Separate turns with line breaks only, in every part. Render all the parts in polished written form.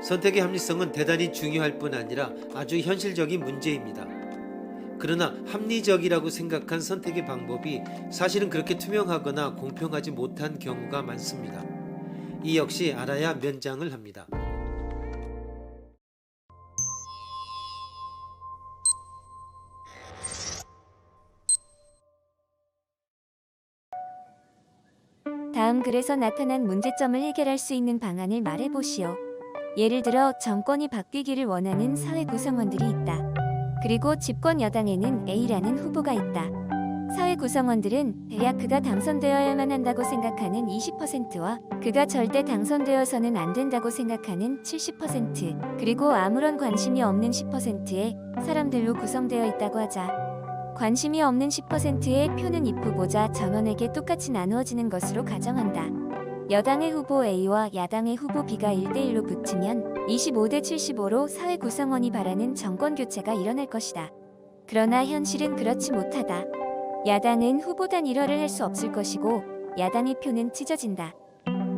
선택의 합리성은 대단히 중요할 뿐 아니라 아주 현실적인 문제입니다. 그러나 합리적이라고 생각한 선택의 방법이 사실은 그렇게 투명하거나 공평하지 못한 경우가 많습니다. 이 역시 알아야 면장을 합니다.
다음 글에서 나타난 문제점을 해결할 수 있는 방안을 말해보시오. 예를 들어 정권이 바뀌기를 원하는 사회 구성원들이 있다. 그리고 집권 여당에는 A라는 후보가 있다. 사회 구성원들은 대략 그가 당선되어야만 한다고 생각하는 20%와 그가 절대 당선되어서는 안 된다고 생각하는 70%, 그리고 아무런 관심이 없는 10%의 사람들로 구성되어 있다고 하자. 관심이 없는 10%의 표는 이 후보자 전원에게 똑같이 나누어지는 것으로 가정한다. 여당의 후보 A와 야당의 후보 B가 1대1로 붙으면 25대 75로 사회 구성원이 바라는 정권 교체가 일어날 것이다. 그러나 현실은 그렇지 못하다. 야당은 후보 단일화를 할 수 없을 것이고 야당의 표는 찢어진다.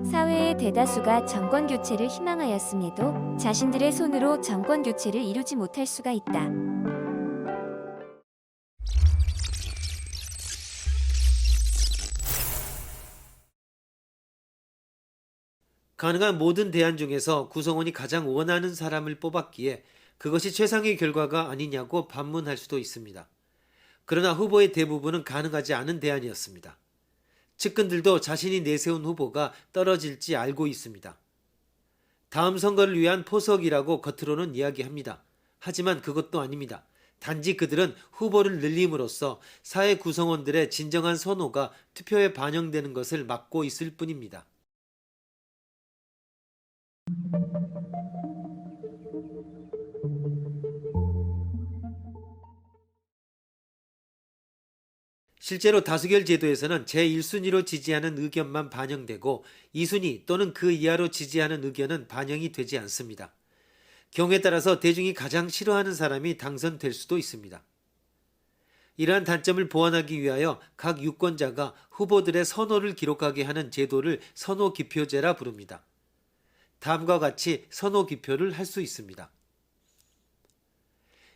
사회의 대다수가 정권 교체를 희망하였음에도 자신들의 손으로 정권 교체를 이루지 못할 수가 있다.
가능한 모든 대안 중에서 구성원이 가장 원하는 사람을 뽑았기에 그것이 최상의 결과가 아니냐고 반문할 수도 있습니다. 그러나 후보의 대부분은 가능하지 않은 대안이었습니다. 측근들도 자신이 내세운 후보가 떨어질지 알고 있습니다. 다음 선거를 위한 포석이라고 겉으로는 이야기합니다. 하지만 그것도 아닙니다. 단지 그들은 후보를 늘림으로써 사회 구성원들의 진정한 선호가 투표에 반영되는 것을 막고 있을 뿐입니다. 실제로 다수결 제도에서는 제1순위로 지지하는 의견만 반영되고 2순위 또는 그 이하로 지지하는 의견은 반영이 되지 않습니다. 경우에 따라서 대중이 가장 싫어하는 사람이 당선될 수도 있습니다. 이러한 단점을 보완하기 위하여 각 유권자가 후보들의 선호를 기록하게 하는 제도를 선호기표제라 부릅니다. 다음과 같이 선호기표를 할 수 있습니다.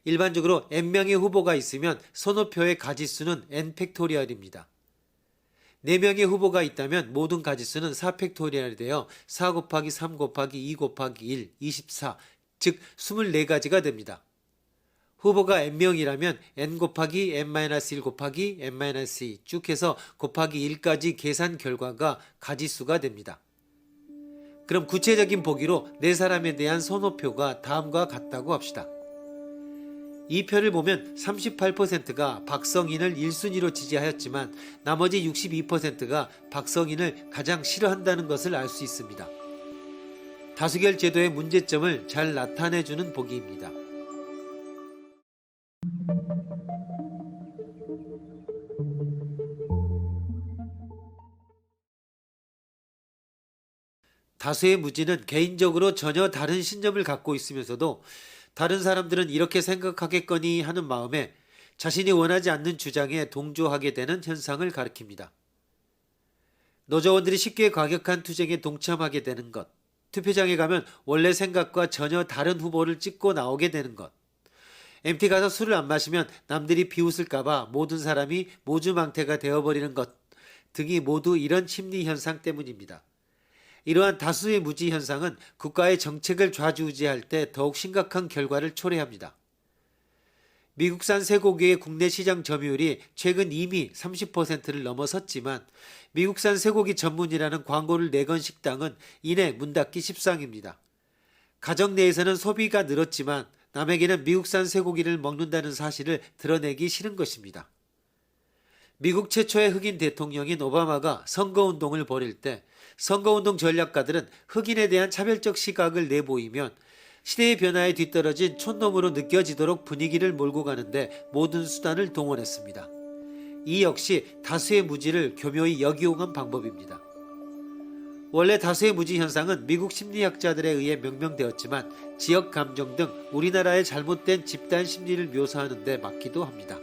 일반적으로 n명의 후보가 있으면 선호표의 가지수는 n팩토리얼입니다. 4명의 후보가 있다면 모든 가지수는 4팩토리얼이 되어 4 곱하기 3 곱하기 2 곱하기 1, 24, 즉 24가지가 됩니다. 후보가 n명이라면 n 곱하기 n-1 곱하기 n-2 쭉 해서 곱하기 1까지 계산 결과가 가지수가 됩니다. 그럼 구체적인 보기로 4사람에 대한 선호표가 다음과 같다고 합시다. 이 표를 보면 38%가 박성인을 1순위로 지지하였지만 나머지 62%가 박성인을 가장 싫어한다는 것을 알 수 있습니다. 다수결 제도의 문제점을 잘 나타내주는 보기입니다. 다수의 무지는 개인적으로 전혀 다른 신념을 갖고 있으면서도 다른 사람들은 이렇게 생각하겠거니 하는 마음에 자신이 원하지 않는 주장에 동조하게 되는 현상을 가리킵니다. 노조원들이 쉽게 과격한 투쟁에 동참하게 되는 것, 투표장에 가면 원래 생각과 전혀 다른 후보를 찍고 나오게 되는 것, MT 가서 술을 안 마시면 남들이 비웃을까봐 모든 사람이 모주망태가 되어버리는 것 등이 모두 이런 심리 현상 때문입니다. 이러한 다수의 무지 현상은 국가의 정책을 좌지우지할 때 더욱 심각한 결과를 초래합니다. 미국산 쇠고기의 국내 시장 점유율이 최근 이미 30%를 넘어섰지만 미국산 쇠고기 전문이라는 광고를 내건 식당은 이내 문 닫기 십상입니다. 가정 내에서는 소비가 늘었지만 남에게는 미국산 쇠고기를 먹는다는 사실을 드러내기 싫은 것입니다. 미국 최초의 흑인 대통령인 오바마가 선거운동을 벌일 때 선거운동 전략가들은 흑인에 대한 차별적 시각을 내보이면 시대의 변화에 뒤떨어진 촌놈으로 느껴지도록 분위기를 몰고 가는데 모든 수단을 동원했습니다. 이 역시 다수의 무지를 교묘히 역이용한 방법입니다. 원래 다수의 무지 현상은 미국 심리학자들에 의해 명명되었지만 지역 감정 등 우리나라의 잘못된 집단 심리를 묘사하는 데 맞기도 합니다.